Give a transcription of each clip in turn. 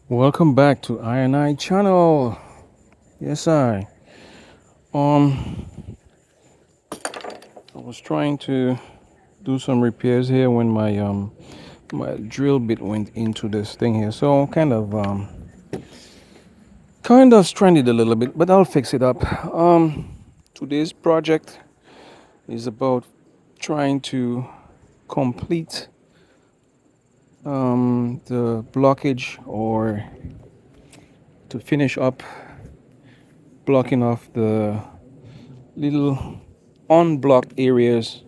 Welcome back to I channel. Yes, um I was trying to do some repairs here when my drill bit went into this thing here. So kind of stranded a little bit, but I'll fix it up. Today's project is about trying to complete the blockage, or to finish up blocking off the little unblocked areas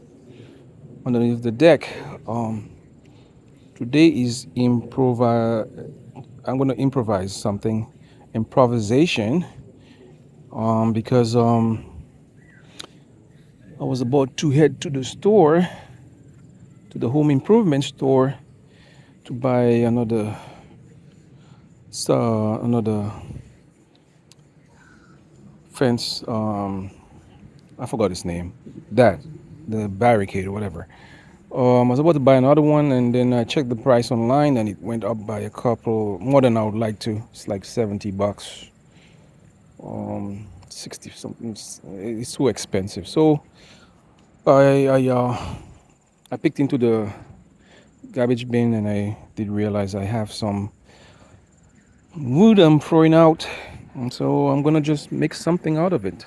underneath the deck. Um, Today is I'm gonna improvise something, improvisation. Because I was about to head to the store, to the home improvement store, to buy another fence. I forgot its name. That the barricade or whatever. I was about to buy another one, and then I checked the price online, and it went up by a couple more than I would like to. It's like $70, 60 something. It's too expensive. So I I uh, I picked into the garbage bin, and I did realize I have some wood I'm throwing out, and so I'm gonna just make something out of it.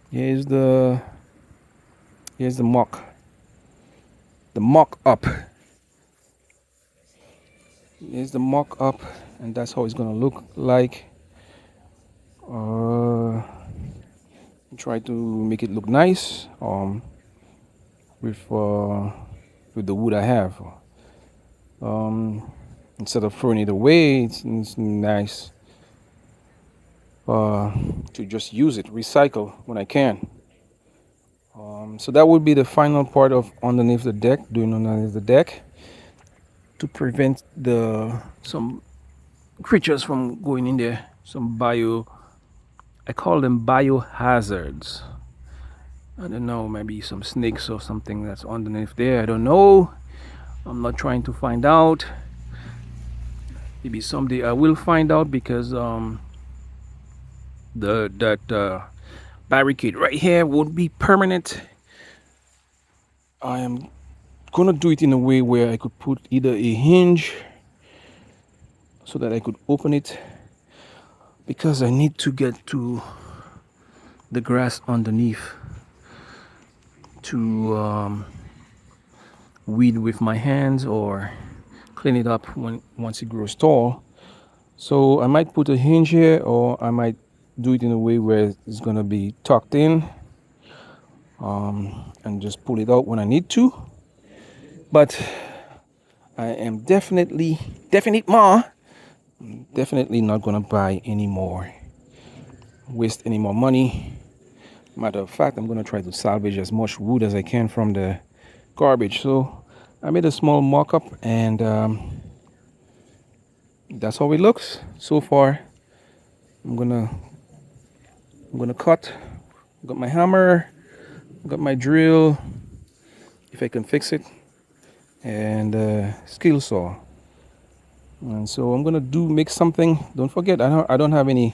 Here's the here's the mock up. Here's the mock up, and that's how it's gonna look like. Uh, Try to make it look nice. With with the wood I have. Um, Instead of throwing it away, it's nice to just use it, recycle when I can. So that would be the final part of doing underneath the deck, to prevent the some creatures from going in there. I call them biohazards. I don't know, maybe some snakes or something that's underneath there. I don't know. I'm not trying to find out. Maybe someday I will find out, because the that barricade right here won't be permanent. I am gonna do it in a way where I could put either a hinge so that I could open it, because I need to get to the grass underneath to weed with my hands, or clean it up once it grows tall. So I might put a hinge here, or I might do it in a way where it's gonna be tucked in, and just pull it out when I need to. But I am definitely not gonna buy any more, waste any more money. Matter of fact, I'm gonna try to salvage as much wood as I can from the garbage. So I made a small mock-up, and that's how it looks so far. I'm gonna cut. Got my hammer, got my drill, if I can fix it, and skill saw. And so I'm gonna make something. Don't forget, I don't have any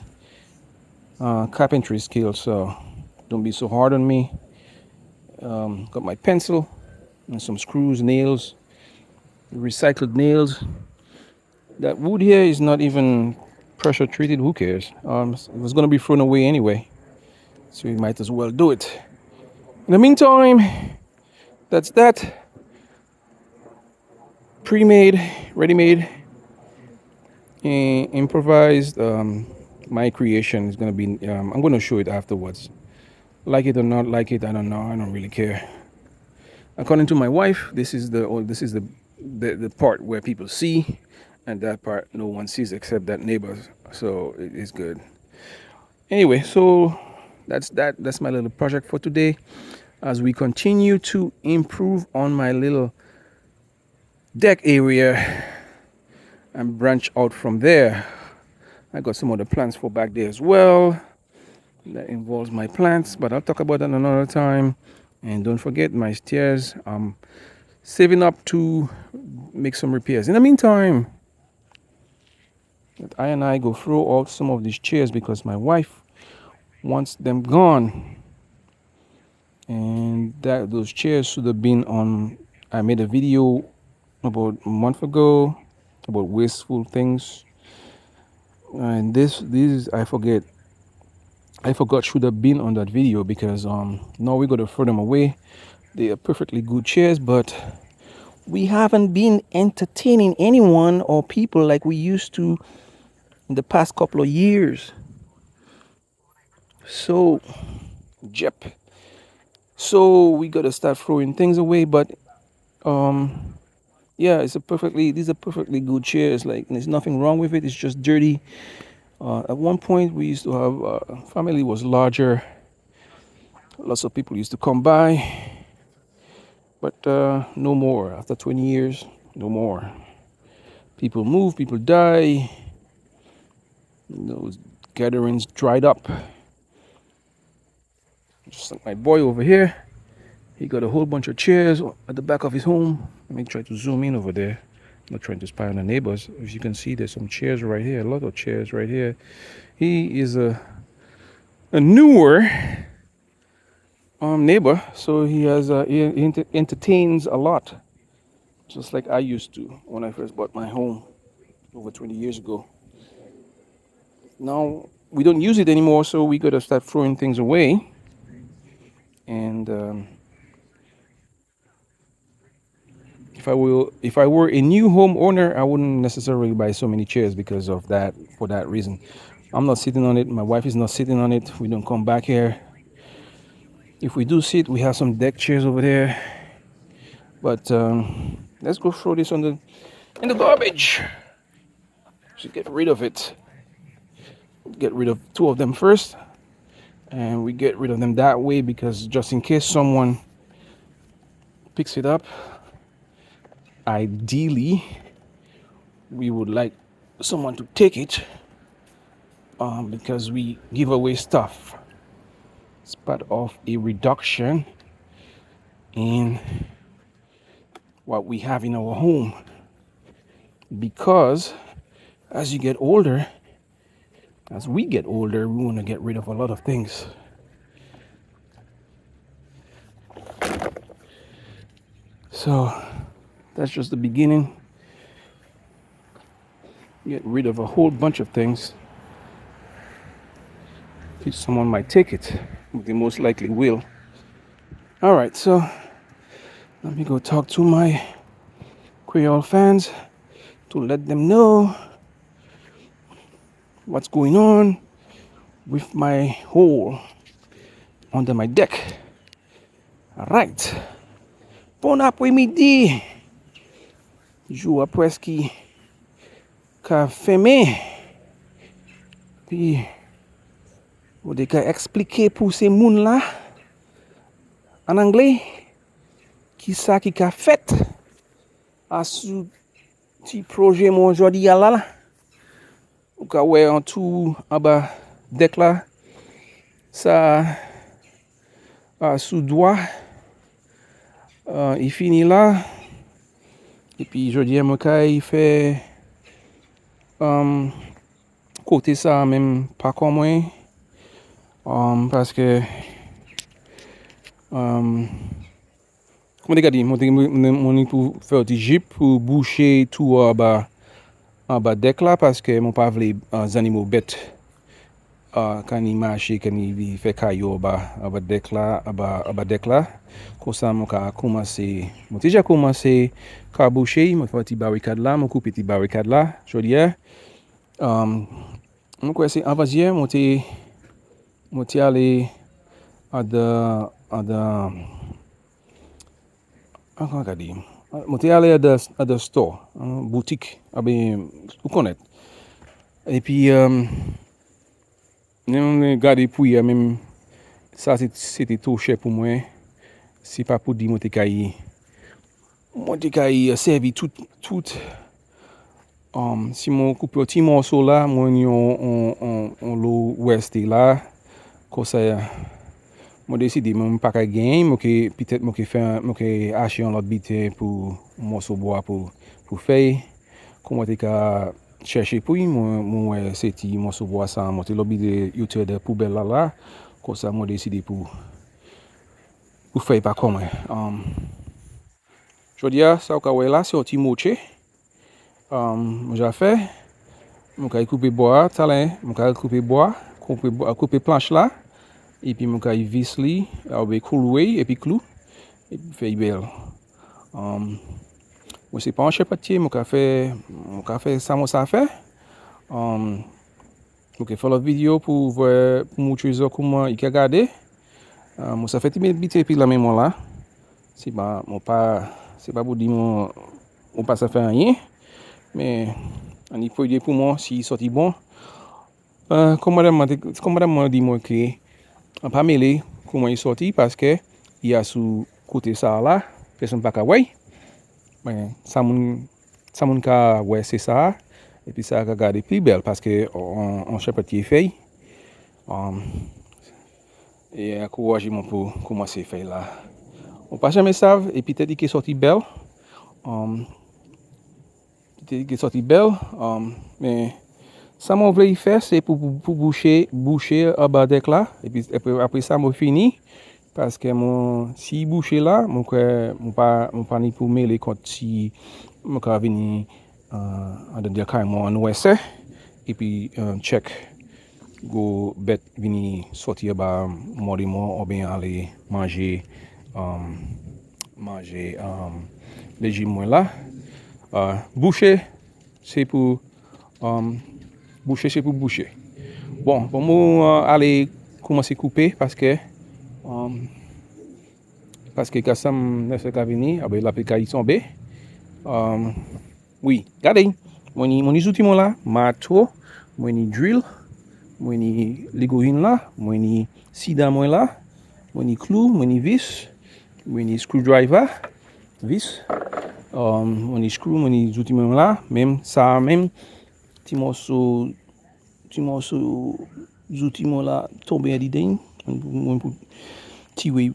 carpentry skills, so don't be so hard on me. Got my pencil and some screws, nails, recycled nails. That wood here is not even pressure treated. Who cares? It was gonna be thrown away anyway, so we might as well do it. In the meantime, that's that. Pre-made, ready-made, improvised. My creation is gonna be. I'm gonna show it afterwards. Like it or not like it, I don't know. I don't really care. According to my wife, this is the part where people see, and that part no one sees except that neighbor. So it is good. Anyway, so that's that. That's my little project for today. As we continue to improve on my little deck area and branch out from there. I got some other plans for back there as well. That involves my plants, but I'll talk about that another time. And don't forget my stairs. I'm saving up to make some repairs. In the meantime, that I and I go throw out some of these chairs because my wife wants them gone. And that those chairs should have been on. I made a video about a month ago about wasteful things, and this I forgot should have been on that video because now we got to throw them away. They are perfectly good chairs, but we haven't been entertaining anyone or people like we used to in the past couple of years. So, Jep. So we gotta start throwing things away, but um, yeah, these are perfectly good chairs. Like, there's nothing wrong with it. It's just dirty. At one point, we used to have family was larger. Lots of people used to come by, but no more. After 20 years, no more. People move, people die. Those gatherings dried up. Just like my boy over here, he got a whole bunch of chairs at the back of his home. Let me try to zoom in over there. I'm not trying to spy on the neighbors. As you can see, there's some chairs right here, a lot of chairs right here. He is a newer neighbor, so he entertains a lot, just like I used to when I first bought my home over 20 years ago. Now we don't use it anymore, so we gotta start throwing things away. And if I were a new homeowner, I wouldn't necessarily buy so many chairs because of that. For that reason, I'm not sitting on it. My wife is not sitting on it. We don't come back here. If we do sit, we have some deck chairs over there. But let's go throw this in the garbage. So get rid of it. Get rid of two of them first, and we get rid of them that way because just in case someone picks it up, ideally we would like someone to take it because we give away stuff. It's part of a reduction in what we have in our home, because as we get older, we want to get rid of a lot of things. So that's just the beginning. Get rid of a whole bunch of things. If someone might take it, they most likely will. All right, so let me go talk to my Creole fans to let them know what's going on with my hole under my deck. All right. Bon après-midi. Jour presque qu'a fermé. Puis, vous devez expliquer pour ces moun là en anglais qui ça qui a fait à ce petit projet mon aujourd'hui là. Ou ka ouais en tout en bas deck là. Ça sous doigt il finit là. Et puis je dis moi qu'il fait côté ça même pas comme moi parce que comment dire mon pour faire du jeep pour boucher tout en bas deck là parce que mon pas les animaux bêtes quand il marche quand il fait caillou en bas deck là deck là comme ça mon a commencé mon déjà commencé à boucher mon fait petit barricade là mon coupe petit barricade là je dis mon quoi c'est avant hier mon allé à de encore regarder mon allé à de store boutique ben vous connaissez et puis on regarde pour même ça c'était trop cher pour moi. C'est pas pour dire moi t'ai servi tout si mon coupe petit morceau là moi on l'eau ouest là comme ça moi décidé même pas gagner moi que peut-être moi que faire moi que acheter un autre bité pour morceau bois pour faire comment t'ai chercher pour moi c'est ti moi bois ça monter lobby de youtube de poubelle là comme ça moi décidé pour faire pas comme je dis ça au cas là c'est un petit moché j'ai fait mon cas couper bois talent mon cas couper bois couper planche là et puis mon cas vis li avec clouer et puis clou et puis fait belle moi c'est pas un charpentier mon cas fait ça moi ça fait ok faire la vidéo pour voir pour montrer comment il a gardé moi ça fait petit puis la mémoire là c'est pas pour dire on pas ça fait rien mais on y peut aider pour moi si sorti bon comme madame m'a dit moi que on pas mêler comment il sorti parce que il y a sous côté ça là personne pas ouais mais ça mon ka ouais c'est ça et puis ça a gardé plus belle parce que on charpentier fait et encouragement pour commencer faire là on pas jamais savent et puis peut-être qu'il est sorti belle mais ça m'a voulu faire c'est pour boucher à bas deck là et puis après ça m'a fini parce que si boucher là mon pas ni pour mêler quand si mon ka venir en de carrément en ouest et puis check go bet venir sortir bas moriment ou bien aller manger les gym là boucher c'est pour boucher bon pour moi aller commencer couper parce que quand ça ne fait qu'à venir avec l'application B oui regardez mon outils là marteau mon drill mon ligoine là mon sida moi là mon clou mon vis mon screwdriver vis mon screw mon outils là même ça même petit morceau outils là tomber à l'idée pour tirer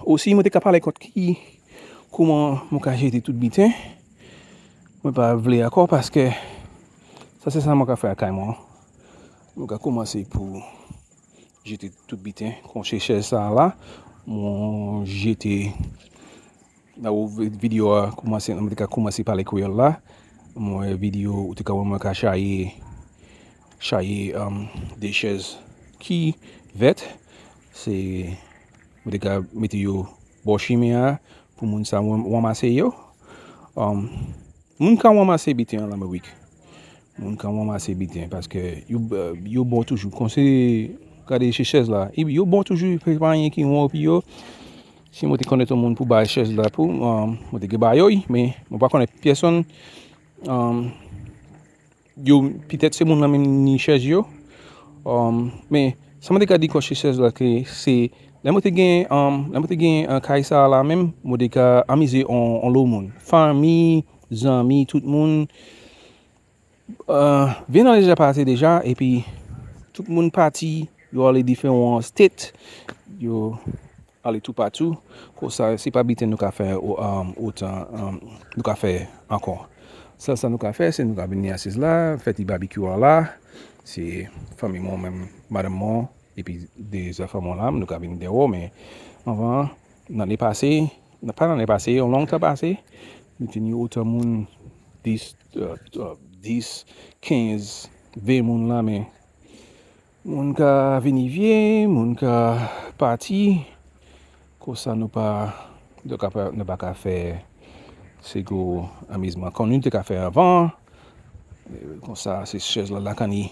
aussi moi t'ai parler qui comment mon cas j'étais tout bitin moi pas voulais encore parce que ça c'est ça mon cas faire carrément mon cas commencer pour j'étais tout bitin quand cherchais ça là mon j'étais la vidéo a commencé on a commencé par les couleurs là mon vidéo où tu comment ka chailler des chaises qui vêtent c'est on a mettre yo bon chimia pour moun ça ramasser yo moun kan ramasser bitin en Amérique moun kan ramasser bitin parce que yo bon toujours conseil regarder ces chaises là yo bon toujours préparer qui vont puis yo si moi te connais tout le monde pour bailler chaise là pour moi te bailler mais moi pas connaître personne yo peut-être c'est mon même ni chaise yo mais ça m'a dit que chaise là que c'est là moi te gain un kaisa là même moi te amuser on l'au monde famille amis tout le monde vient déjà passé déjà et puis tout le monde parti yo les différents states yo aller tout partout comme ça c'est pas bien nous qu'a faire autant nous qu'a faire encore ça nous qu'a faire c'est nous qu'a venir assis là faire du barbecue là c'est famille moi même madame moi et puis des enfants là nous qu'a venir dehors mais avant l'année passée pas l'année passée un long temps passé nous tenions autant monde 10 15 20 monde là mais moun ka vini vie moun ka parti comme ça nous pas ne pas faire c'est go amusement quand nous t'ai fait avant comme ça ces chaises là quand il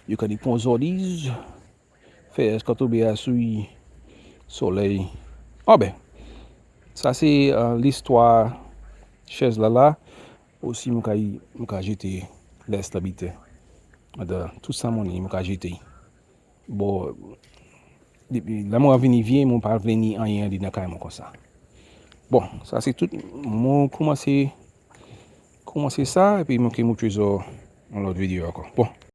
y a des ponts ordis faire quand tu bien sous soleil ah ben ça c'est l'histoire chaise là aussi mon ka jeter l'instabilité de tout ça mon mon ka jeter bon depuis là moi venu vieux mon pas venir rien dit dans carrément comme ça bon ça c'est tout mon commencer ça et puis mon trésor dans l'autre vidéo encore bon